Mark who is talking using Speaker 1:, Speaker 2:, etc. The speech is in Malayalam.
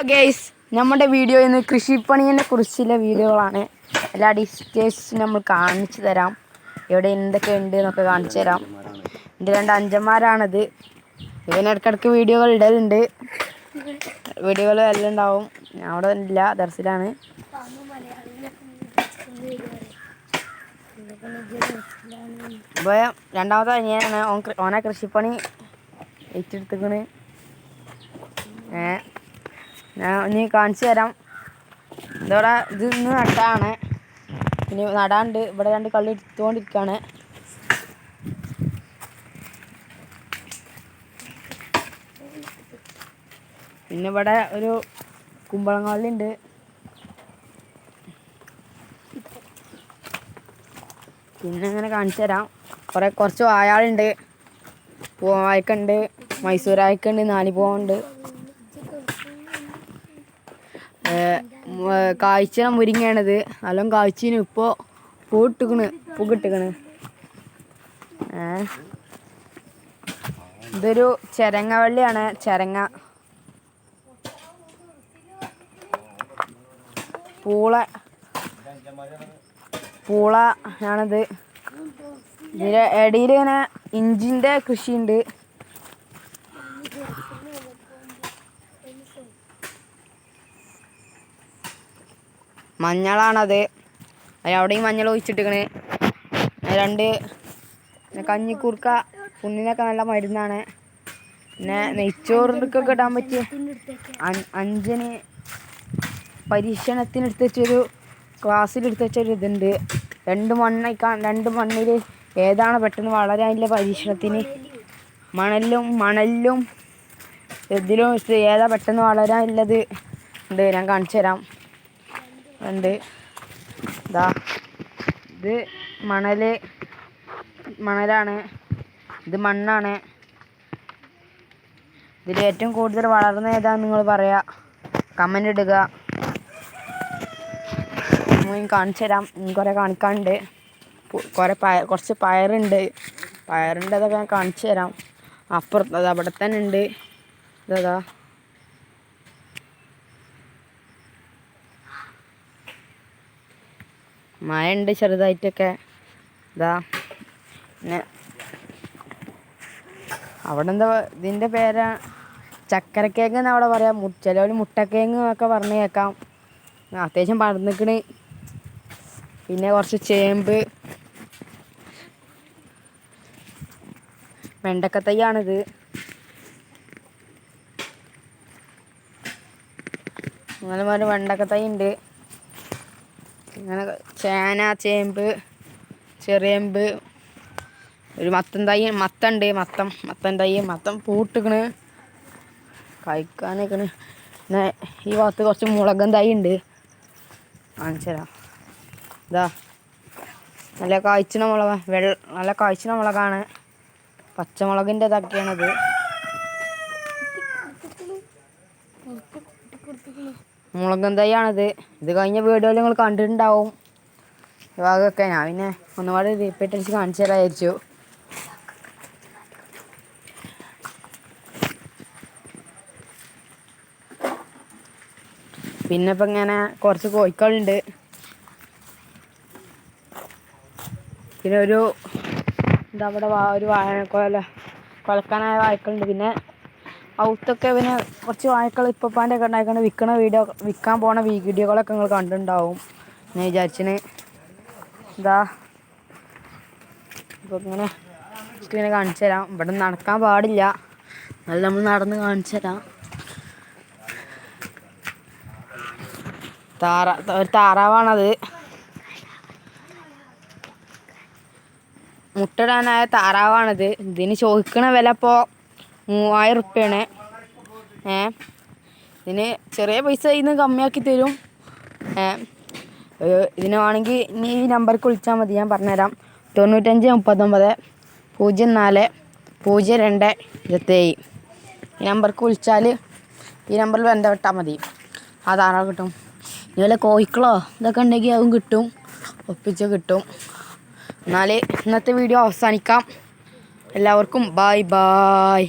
Speaker 1: ഗൈസ്, നമ്മുടെ വീഡിയോ ഇന്ന് കൃഷിപ്പണിയെ കുറിച്ചുള്ള വീഡിയോകളാണ്. എല്ലാ ഡീറ്റെയിൽസും നമ്മൾ കാണിച്ചു തരാം. ഇവിടെ എന്തൊക്കെ ഉണ്ട് എന്നൊക്കെ കാണിച്ചു തരാം. എൻ്റെ രണ്ട് അഞ്ചന്മാരാണത്. ഇതിനിടയ്ക്കിടയ്ക്ക് വീഡിയോകൾ ഇടലുണ്ട്. വീഡിയോകൾ എല്ലാം ഉണ്ടാവും. ഞാൻ അവിടെ ഇല്ല, ദർസിലാണ്. ഇപ്പോൾ രണ്ടാമത്തെ അനിയനാണ്. ഓനെ കൃഷിപ്പണി ഏറ്റെടുത്തിക്കണ്. ഞാൻ ഇനി കാണിച്ചു തരാം. ഇതോടെ ഇത് ഇന്ന് നട്ടാണ്. ഇനി നടാണ്ട് ഇവിടെ രണ്ട് കള്ളി എടുത്തുകൊണ്ടിരിക്കുകയാണ്. പിന്നെ ഇവിടെ ഒരു കുമ്പളങ്ങള്ളി ഉണ്ട്. പിന്നെ അങ്ങനെ കാണിച്ചു തരാം. കുറച്ച് വായാളുണ്ട്, പൂവായ്ക്കുണ്ട്, മൈസൂർ വായ്ക്കുണ്ട്, നാലിപ്പൂവുണ്ട്. കായ്ച്ച മുരിങ്ങയാണിത്. നല്ലോണം കായ്ച്ചിന്. ഇപ്പോൾ പൂക്കിട്ടിക്കണ്. ഇതൊരു ചെരങ്ങ വള്ളിയാണ്. പൂള ആണിത്. ഇതിൻ്റെ ഇടയിൽ ഇങ്ങനെ ഇഞ്ചിൻ്റെ കൃഷിയുണ്ട്. മഞ്ഞളാണത്. അവിടെയും മഞ്ഞൾ ഒഴിച്ചിട്ടിക്കണ്. രണ്ട് കഞ്ഞിക്കൂർക്ക പുണ്ണിനൊക്കെ നല്ല മരുന്നാണ്. പിന്നെ നെയ്ച്ചോറിനൊക്കെ ഇടാൻ പറ്റിയ അഞ്ചന് പരീക്ഷണത്തിനെടുത്ത് വെച്ചൊരു ക്ലാസ്സിലെടുത്ത് വെച്ചൊരു ഇതുണ്ട്. രണ്ട് മണ്ണിൽ ഏതാണ് പെട്ടെന്ന് വളരാനുള്ള പരീക്ഷണത്തിന് മണലിലും ഇതിലും ഏതാ പെട്ടെന്ന് വളരാനുള്ളത് ഉണ്ട്. ഞാൻ കാണിച്ചു തരാം. ഉണ്ട് ഇതാ, ഇത് മണലാണ്. ഇത് മണ്ണാണ്. ഇതിൽ ഏറ്റവും കൂടുതൽ വളർന്ന ഏതാന്ന് നിങ്ങൾ പറയുക, കമൻ്റ് ഇടുക. കാണിച്ചു തരാം. കുറേ കാണിക്കാനുണ്ട്. കുറച്ച് പയറുണ്ട്. അതൊക്കെ ഞാൻ കാണിച്ചു തരാം. അപ്പുറത്ത് അവിടെ തന്നെ ഉണ്ട്. ഇതാ മഴ ഉണ്ട് ചെറുതായിട്ടൊക്കെ. ഇതാ പിന്നെ അവിടെ എന്താ ഇതിൻ്റെ പേരാ ചക്കരക്കേങ്ങ് എന്ന് അവിടെ പറയാം. ചിലവർ മുട്ടക്കേങ്ങ് എന്നൊക്കെ പറഞ്ഞ് കേൾക്കാം. അത്യാവശ്യം പടർന്നിക്കണ്. പിന്നെ കുറച്ച് ചേമ്പ്, വെണ്ടക്ക തൈയാണിത്. അങ്ങനെ വെണ്ടക്ക തൈ ഉണ്ട്. അങ്ങനെ ചേന, ചേമ്പ്, ചെറിയേമ്പ്, ഒരു മത്തൻ തൈ. മത്തൻ പൂട്ടിക്കണ്, കഴിക്കാനിക്കണ്. പിന്നെ ഈ ഭാഗത്ത് കുറച്ച് മുളകൻ തൈ ഉണ്ട്. കാണിച്ചു തരാം. ഇതാ നല്ല കായ്ച്ചിന മുളകാണ്. പച്ചമുളകിൻ്റെ ഇതൊക്കെയാണിത്. മുളകൻ തൈയാണിത്. ഇത് കഴിഞ്ഞ വീഡിയോയിൽ നിങ്ങൾ കണ്ടിട്ടുണ്ടാവും. ഈ ഭാഗമൊക്കെ ഞാൻ പിന്നെ ഒന്നുപാട് റിപ്പീറ്റ് അടിച്ച് കാണിച്ചു തരാൻ വിചാരിച്ചു. പിന്നെ ഇപ്പം ഇങ്ങനെ കുറച്ച് കോഴിക്കളുണ്ട്. പിന്നെ ഒരു അവിടെ ഒരു കുലക്കാനായ വാഴക്കളുണ്ട്. പിന്നെ ഔത്തൊക്കെ പിന്നെ കുറച്ച് വാഴക്കൾ ഇപ്പാൻ്റെ ഒക്കെ ഉണ്ടായിക്കൊണ്ട് വിൽക്കാൻ പോണ വീഡിയോകളൊക്കെ നിങ്ങൾ കണ്ടിട്ടുണ്ടാവും ഞാൻ വിചാരിച്ചിന്. ഇതാ ഇപ്പോൾ ഇങ്ങനെ സ്ക്രീനെ കാണിച്ചു തരാം. ഇവിടെ നടക്കാൻ പാടില്ല, അത് നമ്മൾ നടന്ന് കാണിച്ചു തരാം. ഒരു താറാവാണത്. മുട്ടയിടാനായ താറാവാണിത്. ഇതിന് ചോദിക്കണ വില ഇപ്പോൾ 3000 ഉറുപ്പ്യാണ്. ഇതിന് ചെറിയ പൈസ ഇന്ന് കമ്മിയാക്കി തരും. ഇതിന് വേണമെങ്കിൽ ഇനി ഈ നമ്പർക്ക് വിളിച്ചാൽ മതി, ഞാൻ പറഞ്ഞുതരാം. 9539 04 02 27. ഈ നമ്പർക്ക് വിളിച്ചാൽ ഈ നമ്പറിൽ ബന്ധപ്പെട്ടാൽ മതി. ആ താറാവ് കിട്ടും. ഇതുപോലെ കോഴിക്കളോ ഇതൊക്കെ ഉണ്ടെങ്കിൽ അതും കിട്ടും, ഒപ്പിച്ച് കിട്ടും. എന്നാൽ ഇന്നത്തെ വീഡിയോ അവസാനിക്കാം. എല്ലാവർക്കും ബായ്.